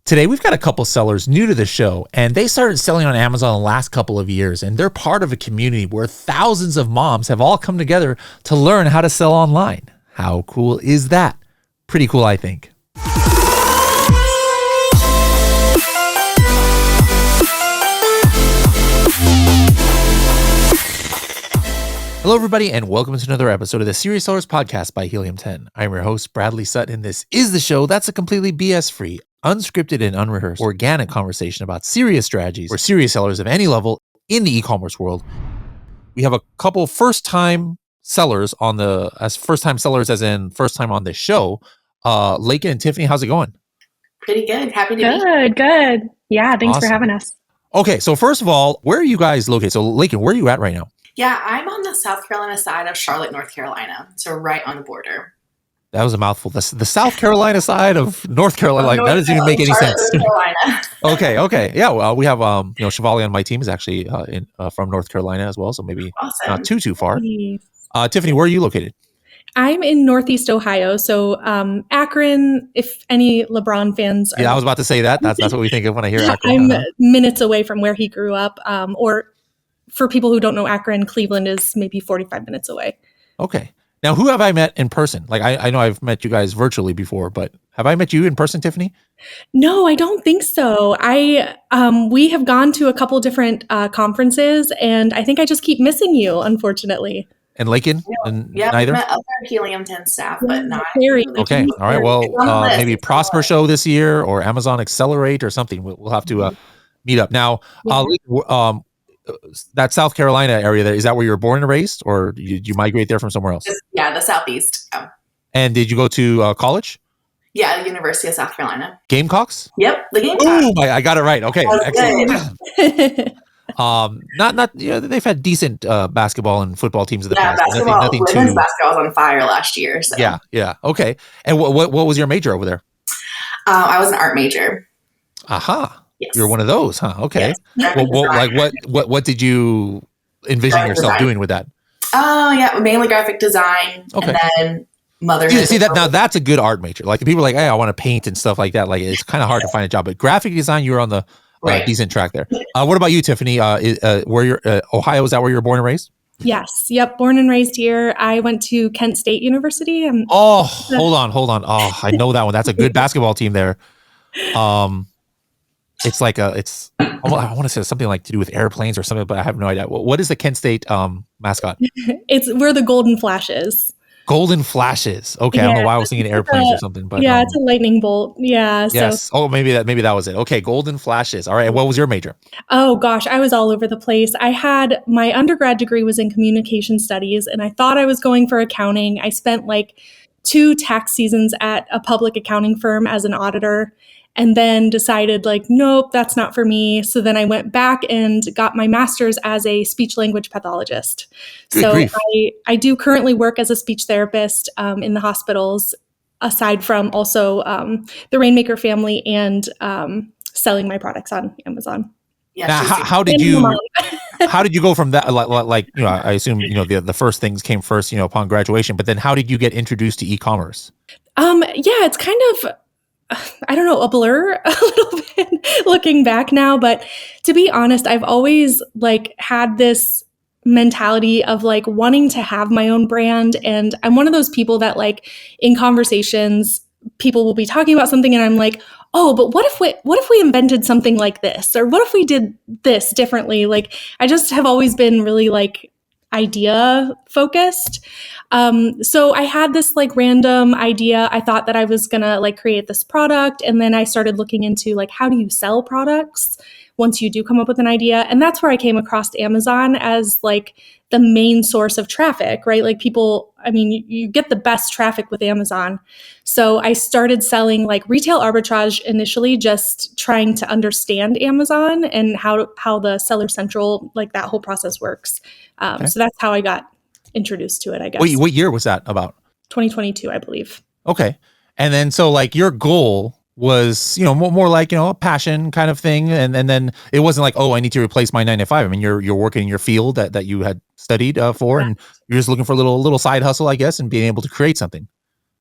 Today, we've got a couple sellers new to the show, and they started selling on Amazon the last couple of years, and they're part of a community where thousands of moms have all come together to learn how to sell online. How cool is that? Pretty cool, I think. Hello, everybody, and welcome to another episode of the Serious Sellers Podcast by Helium 10. I'm your host, Bradley Sutton, and this is the show that's a completely BS-free, unscripted and unrehearsed, organic conversation about serious strategies for serious sellers of any level in the e-commerce world. We have a couple first-time sellers as in first time on this show. Laken and Tiffany, how's it going? Pretty good. Happy to be here. Good. Yeah, thanks Awesome. for having us. Okay, so first of all, where are you guys located? So Laken, where are you at right now? Yeah, I'm on the South Carolina side of Charlotte, North Carolina. So right on the border. That was a mouthful. The South Carolina side of North Carolina. Like, that doesn't even make any sense. Okay. Yeah, well, we have Chevalier on my team is actually from North Carolina as well, so maybe not too far. Tiffany, where are you located? I'm in Northeast Ohio, so Akron. If any LeBron fans, I was about to say that. That's what we think of when I hear Akron. I'm minutes away from where he grew up, or for people who don't know Akron, Cleveland is maybe 45 minutes away. Okay. Now, who have I met in person? Like, I know I've met you guys virtually before, but have I met you in person, Tiffany? No, I don't think so. We have gone to a couple different conferences, and I think I just keep missing you, unfortunately. And Laken? Yeah, neither? I've met other Helium 10 staff, but not. Okay. All right. Well, maybe Prosper Show this year or Amazon Accelerate or something. We'll have to meet up. Now, that South Carolina area, is that where you were born and raised, or did you migrate there from somewhere else? Yeah, the Southeast. Yeah. And did you go to college? Yeah, University of South Carolina. Gamecocks? Yep, the Gamecocks. Oh, I got it right. Okay, excellent. They've had decent basketball and football teams in the past. Women's basketball was on fire last year. So. Yeah. Okay. And what was your major over there? I was an art major. Aha. Yes. You're one of those, huh? Okay. Yes. What did you envision graphic yourself design. doing with that? Oh, yeah, mainly graphic design. Okay. And then motherhood. See that now? That's a good art major. Like, the people are like, hey, I want to paint and stuff like that. Like, it's kind of hard to find a job, but graphic design, you were on the decent track there. What about you, Tiffany? Where you're Ohio? Is that where you were born and raised? Yes. Yep. Born and raised here. I went to Kent State University. Hold on. Oh, I know that one. That's a good basketball team there. It's like I want to say something like to do with airplanes or something, but I have no idea. What is the Kent State mascot? We're the Golden Flashes. Golden Flashes. Okay, I don't know why I was thinking airplanes or something, but it's a lightning bolt. Yeah. Yes. So. Maybe that was it. Okay, Golden Flashes. All right. And what was your major? Oh gosh, I was all over the place. I had my undergrad degree was in communication studies, and I thought I was going for accounting. I spent like 2 tax seasons at a public accounting firm as an auditor, and then decided nope, that's not for me. So then I went back and got my master's as a speech language pathologist. Good grief. I do currently work as a speech therapist in the hospitals, aside from also the Rainmaker family and selling my products on Amazon. Yeah. Now, how did you go from that? I assume the first things came first, upon graduation. But then how did you get introduced to e-commerce? It's kind of, I don't know, a blur a little bit looking back now. But to be honest, I've always had this mentality of wanting to have my own brand. And I'm one of those people that in conversations, people will be talking about something and I'm like, oh, but what if we invented something like this? Or what if we did this differently? I just have always been really idea focused. So I had this random idea. I thought that I was gonna create this product. And then I started looking into how do you sell products once you do come up with an idea. And that's where I came across Amazon as the main source of traffic, right? People, you get the best traffic with Amazon. So I started selling retail arbitrage initially, just trying to understand Amazon and how the Seller Central, that whole process works. So that's how I got introduced to it, I guess. What year was that about? 2022, I believe. Okay. And then, so your goal was, more a passion kind of thing. And then it wasn't oh, I need to replace my 9 to 5. You're working in your field that you had studied for, and you're just looking for a little side hustle, I guess, and being able to create something.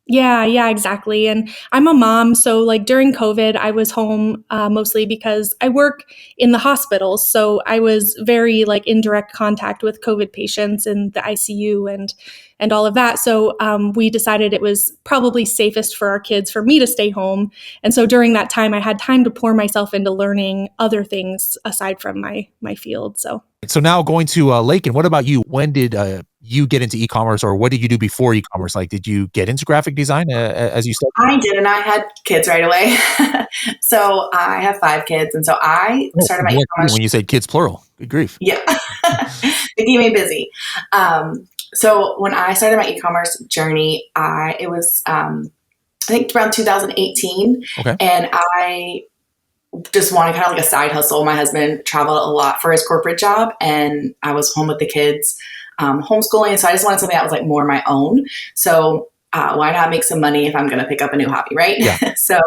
Yeah, exactly. And I'm a mom. So like during COVID, I was home mostly because I work in the hospitals. So I was very like in direct contact with COVID patients in the ICU and all of that. So we decided it was probably safest for our kids for me to stay home. And so during that time, I had time to pour myself into learning other things aside from my field. So now going to Laken, what about you? When did you get into e-commerce, or what did you do before e-commerce? Like, did you get into graphic design as you started? I did, and I had kids right away. So I have 5 kids, and so I started my e-commerce. When you said kids plural, good grief. Yeah, they keep me busy. So when I started my e-commerce journey, it was I think around 2018, and I just wanted kind of like a side hustle. My husband traveled a lot for his corporate job, and I was home with the kids, homeschooling. So I just wanted something that was like more my own. So why not make some money if I'm going to pick up a new hobby, right? Yeah. So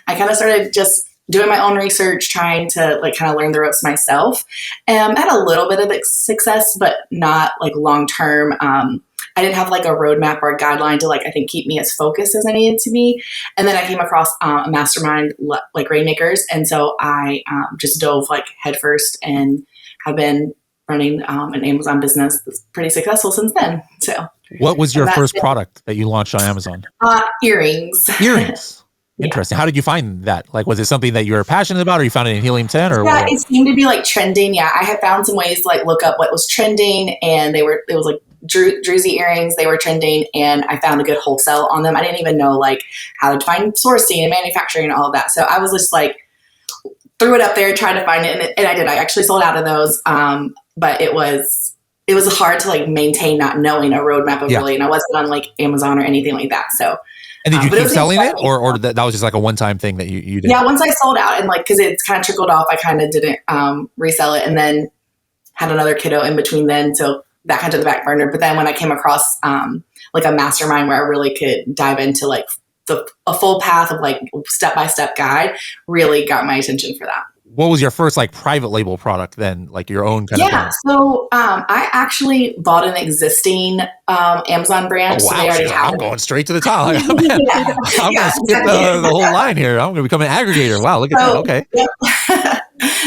I kind of started just doing my own research, trying to like kind of learn the ropes myself. And I had a little bit of success, but not like long term. I didn't have like a roadmap or a guideline to like, I think, keep me as focused as I needed to be. And then I came across a mastermind like Rainmakers. And so I just dove like headfirst and have been running an Amazon business that's pretty successful since then. So what was your first product that you launched on Amazon? Earrings. Earrings. Interesting. Yeah. How did you find that? Like, was it something that you were passionate about, or you found it in Helium 10? Or yeah, it seemed to be like trending. Yeah, I had found some ways to like look up what was trending, and it was like druzy earrings. They were trending, and I found a good wholesale on them. I didn't even know like how to find sourcing and manufacturing and all of that. So I was just like threw it up there, tried to find it, and I did. I actually sold out of those, but it was hard to like maintain not knowing a roadmap of really, and I wasn't on like Amazon or anything like that. So. And did you keep selling it, or that was just like a one-time thing that you did? Yeah, once I sold out, and like because it's kind of trickled off, I kind of didn't resell it, and then had another kiddo in between then, so that kind of took the back burner. But then when I came across like a mastermind where I really could dive into like a full path of like step-by-step guide, really got my attention for that. What was your first like private label product then, like your own kind of thing? So I actually bought an existing Amazon brand. Oh, wow. So they already have I'm going straight to the top. I'm going to skip the whole line here. I'm going to become an aggregator. Wow, look at that. Okay. Yep.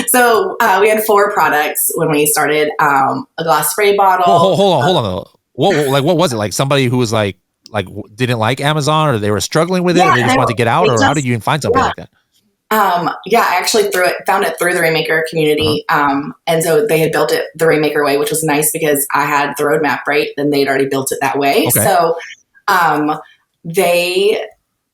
So we had 4 products when we started. A glass spray bottle. Oh, hold on. What was it? Like somebody who was like didn't like Amazon, or they were struggling with it, or they just wanted to get out, or how did you find something like that? I actually found it through the Rainmaker community. And so they had built it the Rainmaker way, which was nice because I had the roadmap, right? Then they'd already built it that way. Okay. So, they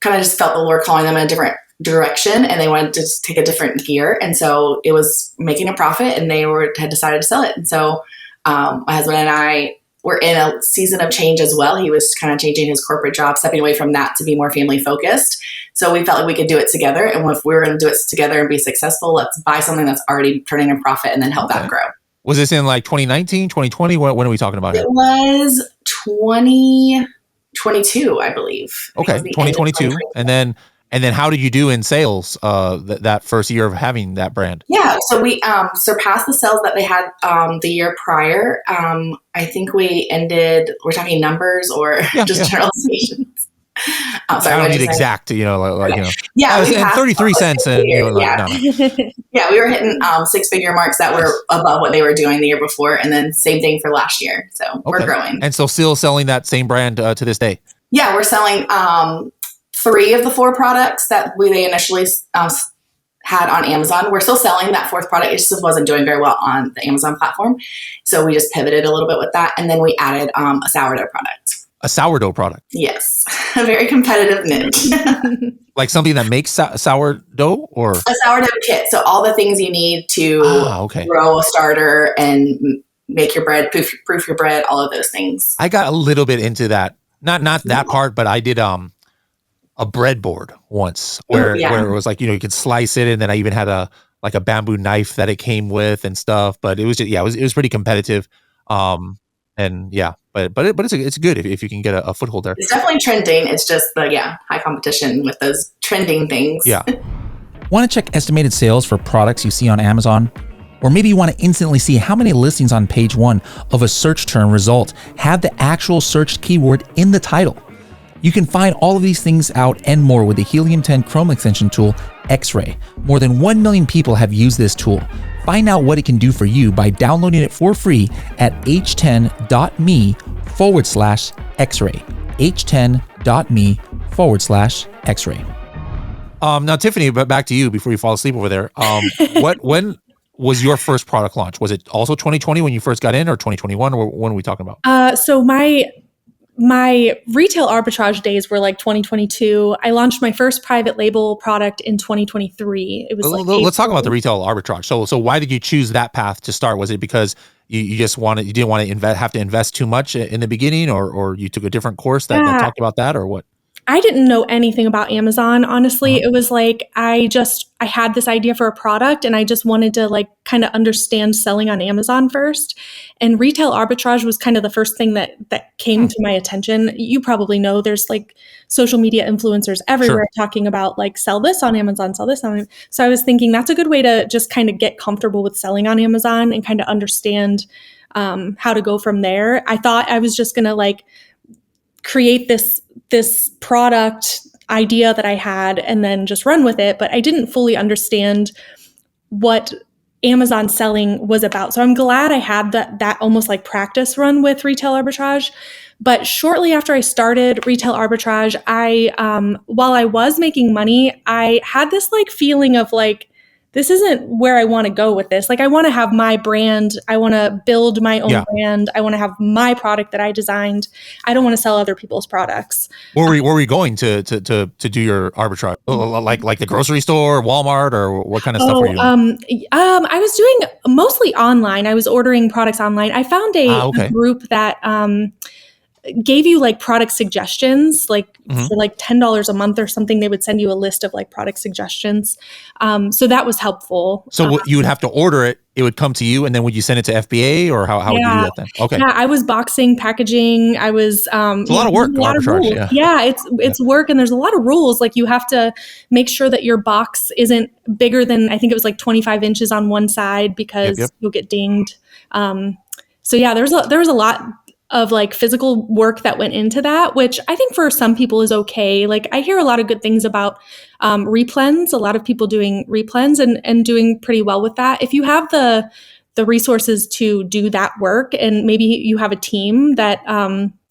kind of just felt the Lord calling them in a different direction, and they wanted to just take a different gear. And so it was making a profit, and they had decided to sell it. And so, my husband and I were in a season of change as well. He was kind of changing his corporate job, stepping away from that to be more family focused. So we felt like we could do it together. And if we were going to do it together and be successful, let's buy something that's already turning a profit and then help that grow. Was this in like 2019, 2020? When are we talking about? It was 2022, I believe. Okay, 2022. And then how did you do in sales that first year of having that brand? Yeah, so we surpassed the sales that they had the year prior. I think we're talking numbers or generalizations. Sorry, I don't need exact, Yeah, and 33 cents. And, Yeah, we were hitting 6-figure marks that were above what they were doing the year before. And then same thing for last year. So we're growing. And so still selling that same brand to this day? Yeah, we're selling 3 of the 4 products that they initially had on Amazon. We're still selling that 4th product. It just wasn't doing very well on the Amazon platform. So we just pivoted a little bit with that. And then we added a sourdough product. A sourdough product? Yes. A very competitive niche. Like something that makes sourdough, or? A sourdough kit. So all the things you need to grow a starter and make your bread, proof your bread, all of those things. I got a little bit into that. Not that part, but I did a breadboard once where it was like, you could slice it, and then I even had a bamboo knife that it came with and stuff. But it was just, it was pretty competitive. But it's good if you can get a foothold there. It's definitely trending. It's just high competition with those trending things. Yeah. Want to check estimated sales for products you see on Amazon? Or maybe you want to instantly see how many listings on page 1 of a search term result have the actual searched keyword in the title. You can find all of these things out and more with the Helium 10 Chrome extension tool, X-Ray. More than 1 million people have used this tool. Find out what it can do for you by downloading it for free at h10.me/X-ray. h10.me/X-ray. Now, Tiffany, but back to you before you fall asleep over there. When was your first product launch? Was it also 2020 when you first got in, or 2021? Or when are we talking about? So my retail arbitrage days were like 2022. I launched my first private label product in 2023. It was Let's talk about the retail arbitrage. So why did you choose that path to start? Was it because you didn't want to have to invest too much in the beginning, or you took a different course that talked about that, or what? I didn't know anything about Amazon, honestly. It was like, I had this idea for a product and I just wanted to like kind of understand selling on Amazon first. And retail arbitrage was kind of the first thing that came to my attention. You probably know there's like social media influencers everywhere talking about like, sell this on Amazon, sell this on Amazon. So I was thinking that's a good way to just kind of get comfortable with selling on Amazon and kind of understand how to go from there. I thought I was just going to like create this product idea that I had and then just run with it. But I didn't fully understand what Amazon selling was about. So I'm glad I had that almost like practice run with retail arbitrage. But shortly after I started retail arbitrage, while I was making money, I had this like feeling of like, this isn't where I want to go with this. Like, I want to have my brand. I want to build my own brand. I want to have my product that I designed. I don't want to sell other people's products. Where were we going to do your arbitrage? Like the grocery store, Walmart, or what kind of stuff were you doing? I was doing mostly online. I was ordering products online. I found a group that gave you like product suggestions, like for like $10 a month or something. They would send you a list of like product suggestions. So that was helpful. So you would have to order it. It would come to you, and then would you send it to FBA, or how would you do that then? Okay. Yeah, I was boxing, packaging. I was it's a lot of work. It's work, and there's a lot of rules. Like you have to make sure that your box isn't bigger than, I think it was like 25 inches on one side, because you'll get dinged. So yeah, there was a lot of like physical work that went into that, which I think for some people is okay. Like I hear a lot of good things about replens, a lot of people doing replens and doing pretty well with that. If you have the resources to do that work, and maybe you have a team that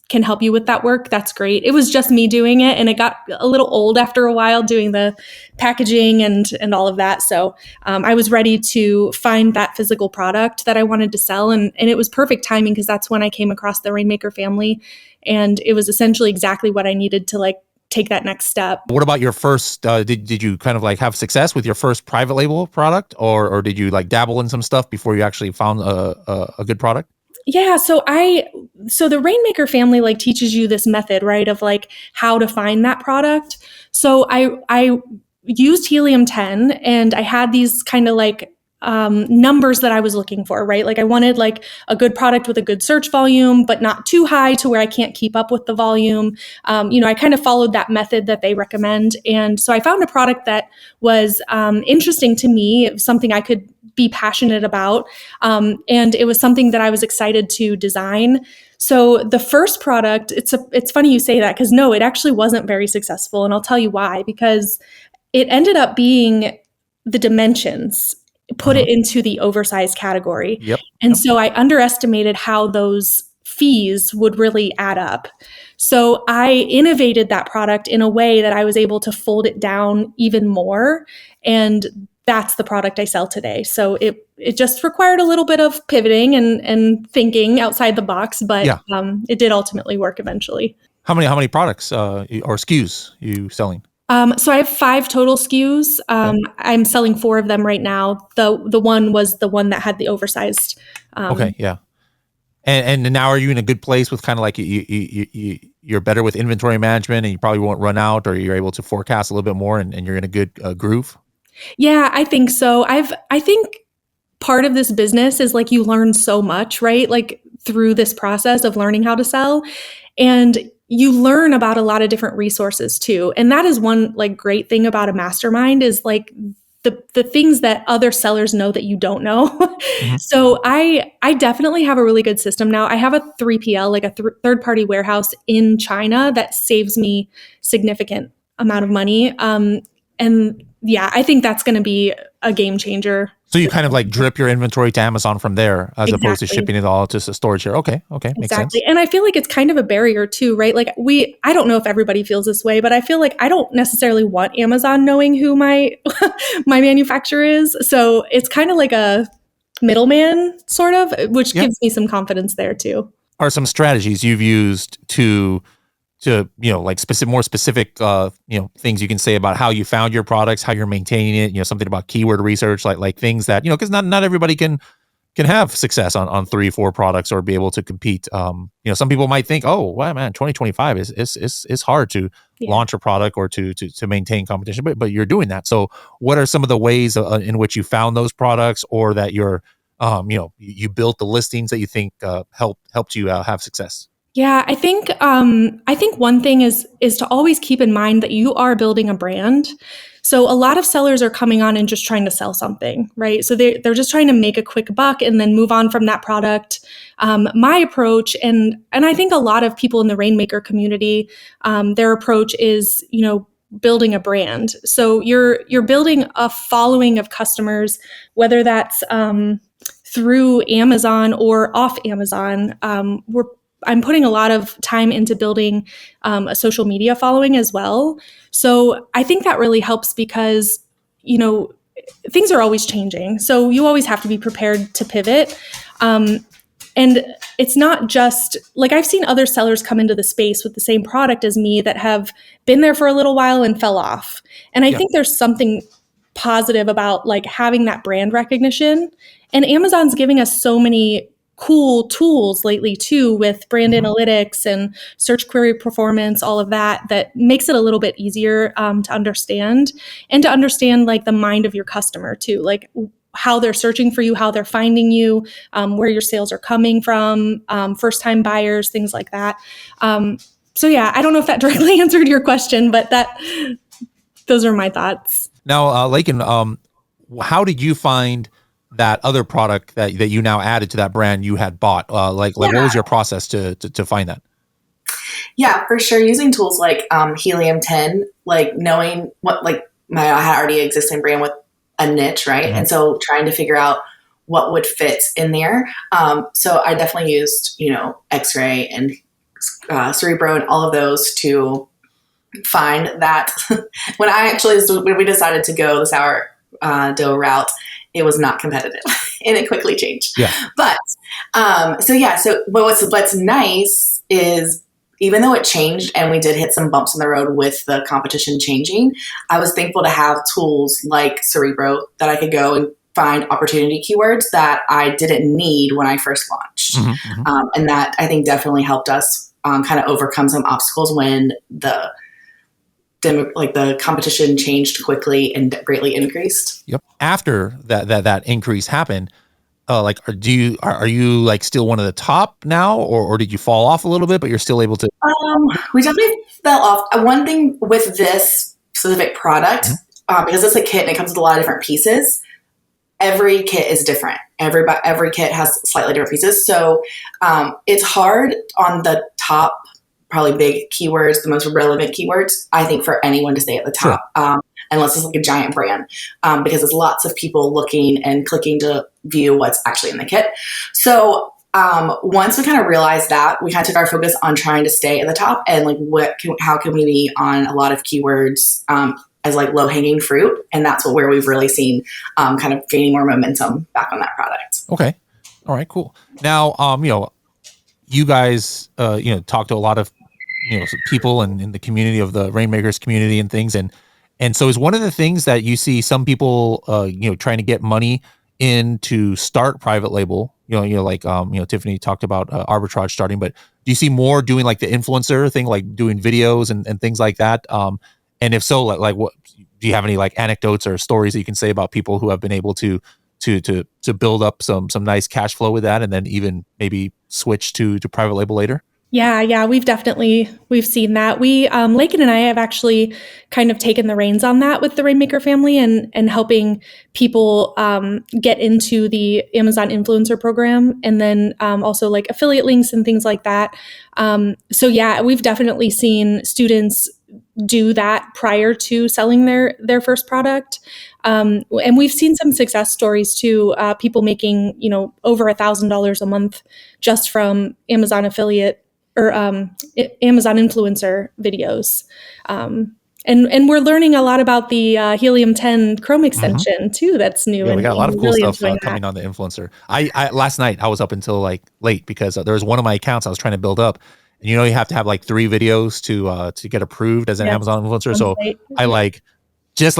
can help you with that work, that's great. It was just me doing it, and it got a little old after a while doing the packaging and all of that. So I was ready to find that physical product that I wanted to sell, and it was perfect timing because that's when I came across the Rainmaker family, and it was essentially exactly what I needed to like take that next step. What about your first, did you kind of like have success with your first private label product, or did you like dabble in some stuff before you actually found a good product? Yeah. So the Rainmaker family like teaches you this method, right, of like how to find that product. So I used Helium 10, and I had these kind of like numbers that I was looking for, right? Like I wanted like a good product with a good search volume, but not too high to where I can't keep up with the volume. I kind of followed that method that they recommend. And so I found a product that was interesting to me. It was something I could be passionate about. And it was something that I was excited to design. So the first product, it's funny you say that, because no, it actually wasn't very successful. And I'll tell you why, because it ended up being the dimensions put it into the oversized category. And so I underestimated how those fees would really add up. So I innovated that product in a way that I was able to fold it down even more. And that's the product I sell today. So it just required a little bit of pivoting and thinking outside the box, but it did ultimately work eventually. How many products or SKUs you selling? So I have 5 total SKUs. I'm selling 4 of them right now. The one was the one that had the oversized. And now are you in a good place with kind of like you're better with inventory management, and you probably won't run out, or you're able to forecast a little bit more, and you're in a good groove? Yeah, I think so. I think part of this business is like you learn so much, right? Like through this process of learning how to sell, and you learn about a lot of different resources too. And that is one like great thing about a mastermind, is like the things that other sellers know that you don't know. Mm-hmm. So I definitely have a really good system now. I have a 3PL, like a third party warehouse in China that saves me significant amount of money. And yeah, I think that's going to be a game changer. So you kind of like drip your inventory to Amazon from there as opposed to shipping it all to storage here. Okay. Makes sense. And I feel like it's kind of a barrier too, right? Like I don't know if everybody feels this way, but I feel like I don't necessarily want Amazon knowing who my my manufacturer is. So it's kind of like a middleman sort of, which gives me some confidence there too. Are some strategies you've used to like more specific things you can say about how you found your products, how you're maintaining it, something about keyword research, like things that, because not everybody can have success on 3-4 products or be able to compete. Some people might think, oh, wow, man, 2025 is hard to launch a product or to maintain competition, but you're doing that. So what are some of the ways in which you found those products, or that you're you built the listings that you think helped you have success? Yeah, I think one thing is to always keep in mind that you are building a brand. So a lot of sellers are coming on and just trying to sell something, right? So they're just trying to make a quick buck and then move on from that product. My approach, and I think a lot of people in the Rainmaker community, their approach is, building a brand. So you're building a following of customers, whether that's through Amazon or off Amazon. I'm putting a lot of time into building a social media following as well. So I think that really helps because, things are always changing. So you always have to be prepared to pivot. And it's not just like I've seen other sellers come into the space with the same product as me that have been there for a little while and fell off. And I think there's something positive about like having that brand recognition. And Amazon's giving us so many cool tools lately too, with brand analytics and search query performance, all of that makes it a little bit easier to understand, and to understand like the mind of your customer too, like how they're searching for you, how they're finding you, where your sales are coming from, first-time buyers, things like that. So yeah, I don't know if that directly answered your question, but those are my thoughts. Now, Laken, how did you find that other product that you now added to that brand you had bought? What was your process to find that? Yeah, for sure. Using tools like Helium 10, like knowing what, I had already existing brand with a niche, right? Mm-hmm. And so trying to figure out what would fit in there. So I definitely used, X-Ray and Cerebro and all of those to find that. When we decided to go the sourdough route, it was not competitive and it quickly changed. Yeah. But, so what's nice is, even though it changed and we did hit some bumps in the road with the competition changing, I was thankful to have tools like Cerebro that I could go and find opportunity keywords that I didn't need when I first launched. Mm-hmm. And that I think definitely helped us kind of overcome some obstacles when the competition changed quickly and greatly increased. Yep. After that increase happened, are you like still one of the top now, or did you fall off a little bit, but you're still able to? We definitely fell off. One thing with this specific product, because it's a kit and it comes with a lot of different pieces, every kit is different. Every kit has slightly different pieces. So it's hard on the top, probably big keywords, the most relevant keywords, I think, for anyone to stay at the top. Sure. Unless it's like a giant brand, because there's lots of people looking and clicking to view what's actually in the kit. So once we kind of realized that, we kind of took our focus on trying to stay at the top and how can we be on a lot of keywords as like low hanging fruit, and that's where we've really seen kind of gaining more momentum back on that product. Okay, all right, cool. Now, you guys, talk to a lot of people in the community of the Rainmakers community and things, and so is one of the things that you see some people, trying to get money in to start private label, Tiffany talked about arbitrage starting, but do you see more doing like the influencer thing, like doing videos and things like that? And if so, like what, do you have any like anecdotes or stories that you can say about people who have been able to build up some nice cash flow with that and then even maybe switch to private label later? Yeah, we've seen that. Laken and I have actually kind of taken the reins on that with the Rainmaker family and helping people get into the Amazon influencer program, and then also like affiliate links and things like that. So yeah, we've definitely seen students do that prior to selling their first product. And we've seen some success stories too, people making, over $1,000 a month just from Amazon affiliate or Amazon influencer videos. And we're learning a lot about the Helium 10 Chrome extension too. That's new. Yeah, we got a lot of cool really stuff coming on the influencer. I last night I was up until like late because there was one of my accounts I was trying to build up. And you have to have like 3 videos to get approved as an Amazon influencer. So I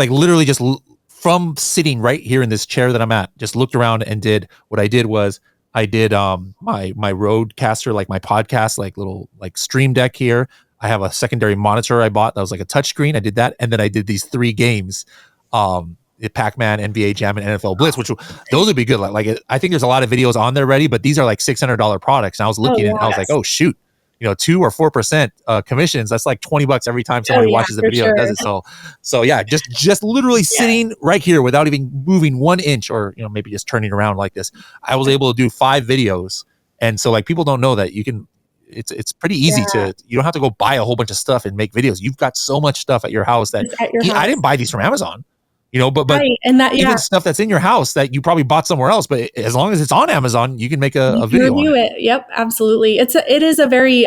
literally just from sitting right here in this chair that I'm at, just looked around and did what I did was I did my Rodecaster, like my podcast, like little like stream deck here. I have a secondary monitor I bought that was like a touchscreen. I did that, and then I did these 3 games, Pac-Man, NBA Jam, and NFL Blitz, which those would be good. I think there's a lot of videos on there already, but these are like $600 products. And I was looking and I was like, oh shoot, 2 or 4% commissions. That's like $20 every time somebody watches the video and does it. So yeah, just literally sitting right here without even moving 1 inch or, maybe just turning around like this. I was able to do 5 videos. And so like people don't know that you can, it's pretty easy you don't have to go buy a whole bunch of stuff and make videos. You've got so much stuff at your house that I didn't buy these from Amazon. But right. And that, even stuff that's in your house that you probably bought somewhere else, but as long as it's on Amazon, you can make a video. Review it. Yep, absolutely. It is a very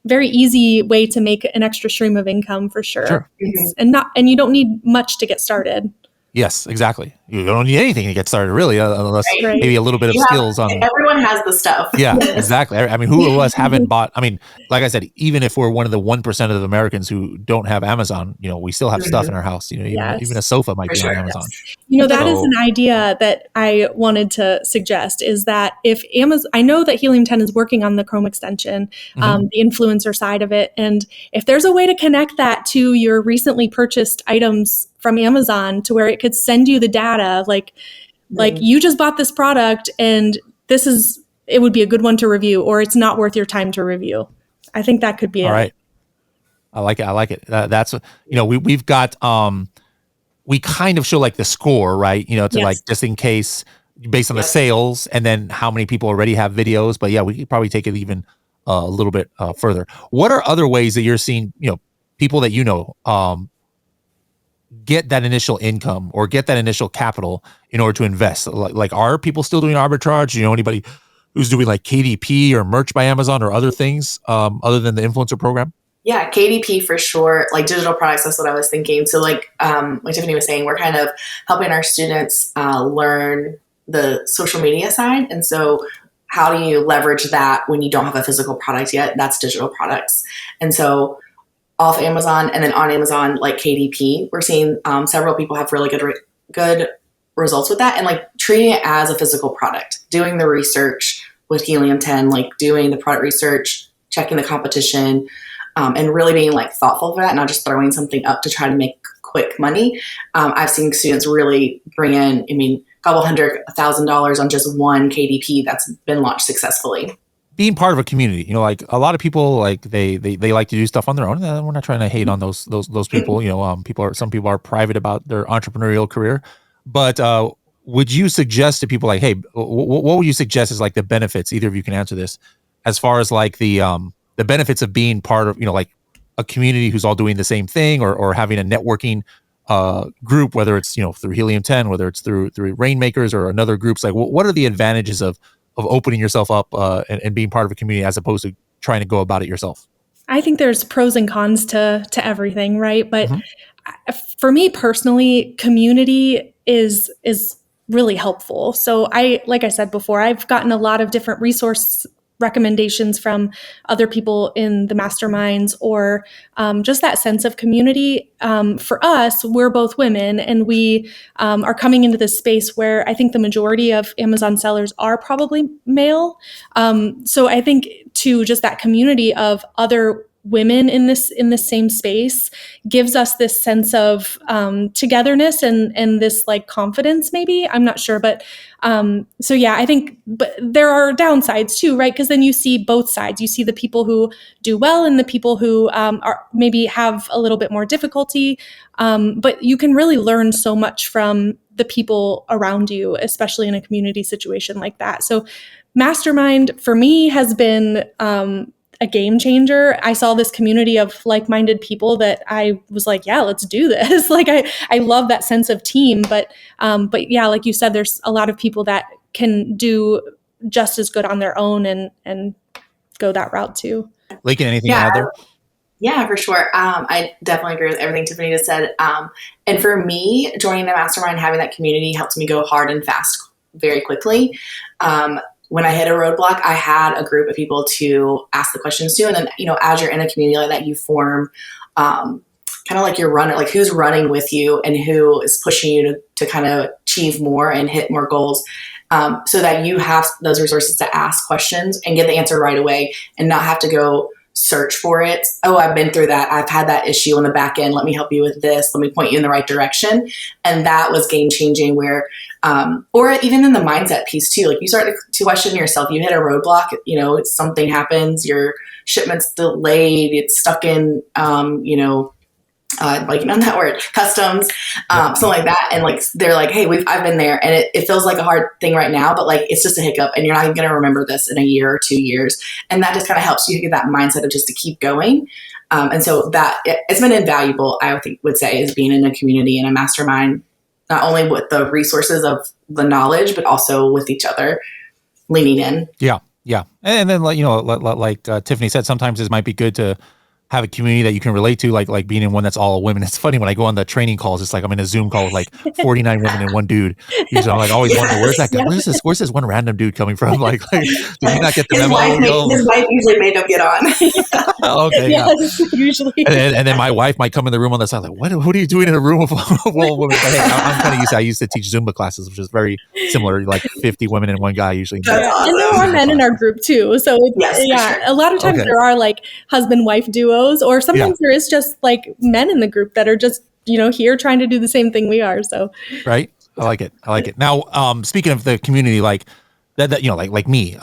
very easy way to make an extra stream of income for sure. And you don't need much to get started. Yes, exactly. You don't need anything to get started, really, unless maybe a little bit of skills on. Everyone has the stuff. Yeah, exactly. I mean, who of us haven't bought? I mean, like I said, even if we're one of the 1% of Americans who don't have Amazon, we still have stuff in our house. Even a sofa might be on Amazon. That is an idea that I wanted to suggest is that if Amazon, I know that Helium 10 is working on the Chrome extension, the influencer side of it, and if there's a way to connect that to your recently purchased items from Amazon to where it could send you the data, like you just bought this product and it would be a good one to review, or it's not worth your time to review. I think that could be all right. I like it. That's we've got we kind of show like the score, right? Like just in case based on the sales and then how many people already have videos. But yeah, we could probably take it even a little bit further. What are other ways that you're seeing, people that get that initial income or get that initial capital in order to invest? Like are people still doing arbitrage? Anybody who's doing like KDP or merch by Amazon or other things other than the influencer program? Yeah, KDP for sure. Like digital products, that's what I was thinking. So like Tiffany was saying, we're kind of helping our students learn the social media side. And so how do you leverage that when you don't have a physical product yet? That's digital products. And so off Amazon and then on Amazon, like KDP, we're seeing several people have really good results with that, and like treating it as a physical product, doing the research with Helium 10, like doing the product research, checking the competition, and really being like thoughtful for that, not just throwing something up to try to make quick money. I've seen students really bring in, a couple $100,000 on just one KDP that's been launched successfully. Being part of a community, like a lot of people, like they like to do stuff on their own. We're not trying to hate on those people. Some people are private about their entrepreneurial career. But would you suggest to people like, hey, what would you suggest is like the benefits? Either of you can answer this, as far as like the benefits of being part of like a community who's all doing the same thing, or having a networking group, whether it's through Helium 10, whether it's through Rainmakers or another groups. Like, what are the advantages of opening yourself up and being part of a community as opposed to trying to go about it yourself? I think there's pros and cons to everything, right? But for me personally, community is really helpful. So like I said before, I've gotten a lot of different resource recommendations from other people in the masterminds, or just that sense of community. For us, we're both women, and we are coming into this space where I think the majority of Amazon sellers are probably male. So I think to just that community of other women in this same space gives us this sense of togetherness and this like confidence, maybe. I'm not sure, but so yeah, I think, but there are downsides too, right? Because then you see both sides. You see the people who do well and the people who are maybe have a little bit more difficulty. But you can really learn so much from the people around you, especially in a community situation like that. So Mastermind for me has been a game changer. I saw this community of like-minded people that I was like, yeah, let's do this. Like I love that sense of team, but yeah, like you said, there's a lot of people that can do just as good on their own and go that route too. Laken, anything to add there? Yeah, for sure. I definitely agree with everything Tiffany just said. And for me, joining the mastermind, having that community helped me go hard and fast very quickly. When I hit a roadblock, I had a group of people to ask the questions to. And then, as you're in a community like that, you form kind of like your runner, like who's running with you and who is pushing you to kind of achieve more and hit more goals, so that you have those resources to ask questions and get the answer right away and not have to go search for it. Oh, I've been through that. I've had that issue on the back end. Let me help you with this. Let me point you in the right direction. And that was game changing where, or even in the mindset piece too, like you start to question yourself, you hit a roadblock, something happens, your shipment's delayed, it's stuck in, blanking on that word, customs, something like that. And like, they're like, hey, I've been there and it feels like a hard thing right now, but like, it's just a hiccup and you're not even going to remember this in a year or 2 years. And that just kind of helps you get that mindset of just to keep going. And so it's been invaluable, I would say, is being in a community and a mastermind, not only with the resources of the knowledge, but also with each other leaning in. Yeah. Yeah. And then, like Tiffany said, sometimes it might be good to have a community that you can relate to, like being in one that's all women. It's funny when I go on the training calls, it's like I'm in a Zoom call with like 49 women and one dude. Usually I'm like always wondering, where's that guy? Where's this one random dude coming from? Like did you not get the memo? His wife usually made him get on. Okay, yeah. Usually. And then my wife might come in the room on the side like, what are you doing in a room of all women? But hey, I'm kind of I used to teach Zumba classes, which is very similar, like 50 women and one guy usually. Awesome. And there are men in our group too. So sure. A lot of times there are like husband-wife duos, or sometimes there is just like men in the group that are just, here trying to do the same thing we are. So, right. I like it. Now, speaking of the community, like that, like me,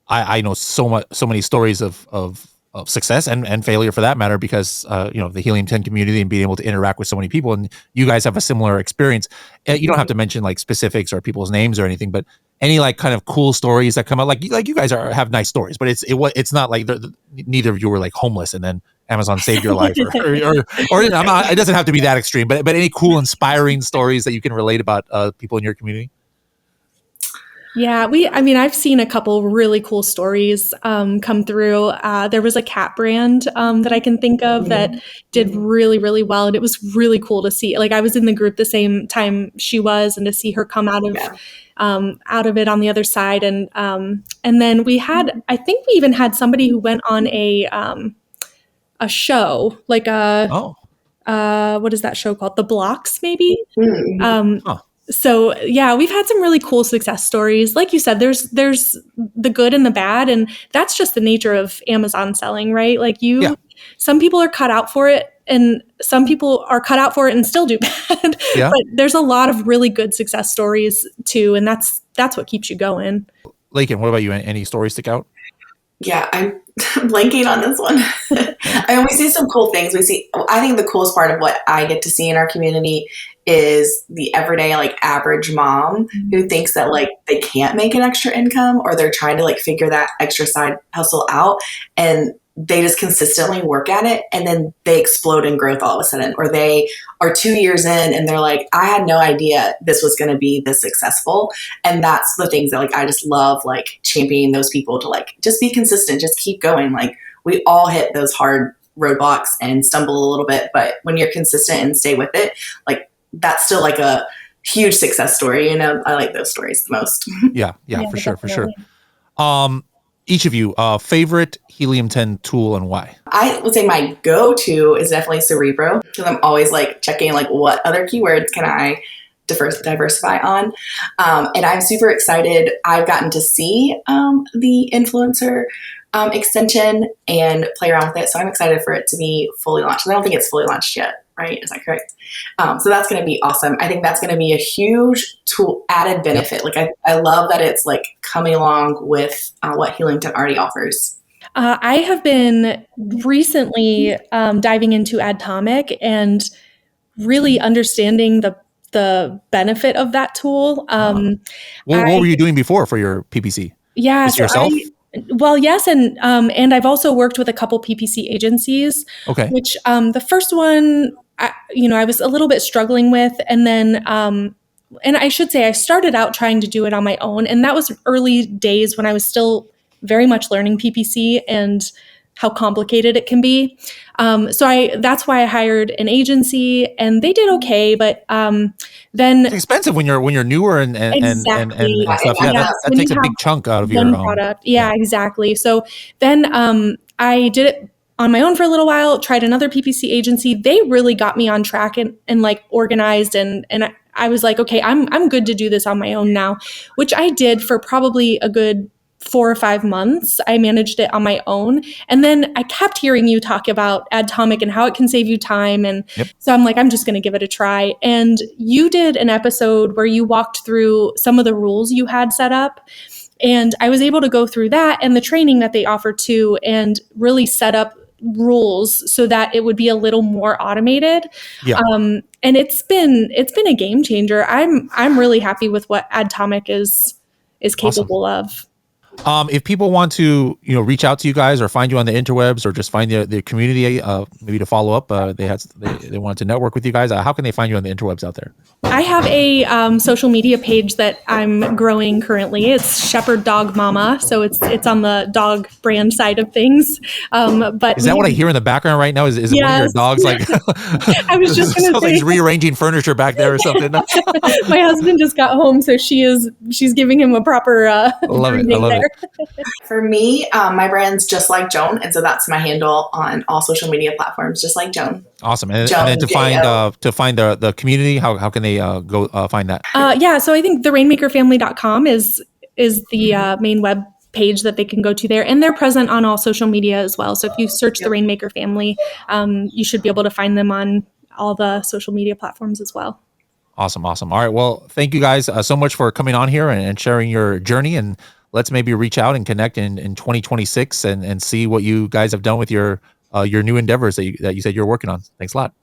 I know so many stories of success and failure for that matter, because, the Helium 10 community and being able to interact with so many people, and you guys have a similar experience. You don't have to mention like specifics or people's names or anything, but any like kind of cool stories that come out, like you guys have nice stories, but it's not like neither of you were like homeless and then Amazon saved your life or it doesn't have to be that extreme, but any cool, inspiring stories that you can relate about people in your community. Yeah, I've seen a couple really cool stories come through. There was a cat brand that I can think of that did really, really well. And it was really cool to see. Like I was in the group the same time she was, and to see her come out of it on the other side. And then I think we even had somebody who went on a show, like what is that show called? The Blocks, maybe? So yeah, we've had some really cool success stories. Like you said, there's the good and the bad, and that's just the nature of Amazon selling, right? Like some people are cut out for it, and some people are cut out for it and still do bad. Yeah. But there's a lot of really good success stories too, and that's what keeps you going. Laken, what about you? Any stories stick out? Yeah, I'm blanking on this one. We see some cool things. I think the coolest part of what I get to see in our community is the everyday, like average mom who thinks that like they can't make an extra income, or they're trying to like figure that extra side hustle out, and they just consistently work at it, and then they explode in growth all of a sudden, or they are 2 years in and they're like, I had no idea this was going to be this successful. And that's the things that like I just love, like championing those people to like just be consistent, just keep going. Like we all hit those hard roadblocks and stumble a little bit, but when you're consistent and stay with it, like that's still like a huge success story. I like those stories the most. Yeah, for sure. Each of you, favorite Helium 10 tool and why? I would say my go-to is definitely Cerebro, because I'm always like checking like what other keywords can I diversify on. And I'm super excited. I've gotten to see the influencer extension and play around with it. So I'm excited for it to be fully launched. I don't think it's fully launched yet, right? Is that correct? So that's going to be awesome. I think that's going to be a huge tool, added benefit. Like I love that it's like coming along with what Helium 10 already offers. I have been recently diving into Atomic and really understanding the benefit of that tool. What were you doing before for your PPC? Yeah, just yourself? Well, yes, and I've also worked with a couple PPC agencies. Okay. Which the first one, I was a little bit struggling with, and then and I should say I started out trying to do it on my own, and that was early days when I was still very much learning PPC and how complicated it can be. So that's why I hired an agency, and they did okay, but then it's expensive when you're newer and exactly. and stuff. Yeah, that takes a big chunk out of your product. Yeah, exactly. So then I did it on my own for a little while, tried another PPC agency. They really got me on track and like organized, and I was like, okay, I'm good to do this on my own now, which I did for probably a good 4 or 5 months. I managed it on my own. And then I kept hearing you talk about Atomic and how it can save you time. And so I'm like, I'm just going to give it a try. And you did an episode where you walked through some of the rules you had set up. And I was able to go through that and the training that they offer too, and really set up rules so that it would be a little more automated. Yeah. And it's been a game changer. I'm really happy with what Atomic is capable of. If people want to, reach out to you guys or find you on the interwebs or just find the community, maybe to follow up, they wanted to network with you guys. How can they find you on the interwebs out there? I have a social media page that I'm growing currently. It's Shepherd Dog Mama, so it's on the dog brand side of things. But is that what I hear in the background right now? Is it one of your dogs? Like I was just going to say, he's rearranging furniture back there or something. My husband just got home, so she's giving him a proper. I love it. For me, my brand's Just Like Joan, and so that's my handle on all social media platforms, Just Like Joan. Awesome. And then to find the community, how can they go find that? So I think the rainmakerfamily.com is the main web page that they can go to there, and they're present on all social media as well. So if you search the Rainmaker family, you should be able to find them on all the social media platforms as well. Awesome. All right. Well, thank you guys so much for coming on here and sharing your journey, and let's maybe reach out and connect in 2026 and see what you guys have done with your new endeavors that you said you're working on. Thanks a lot.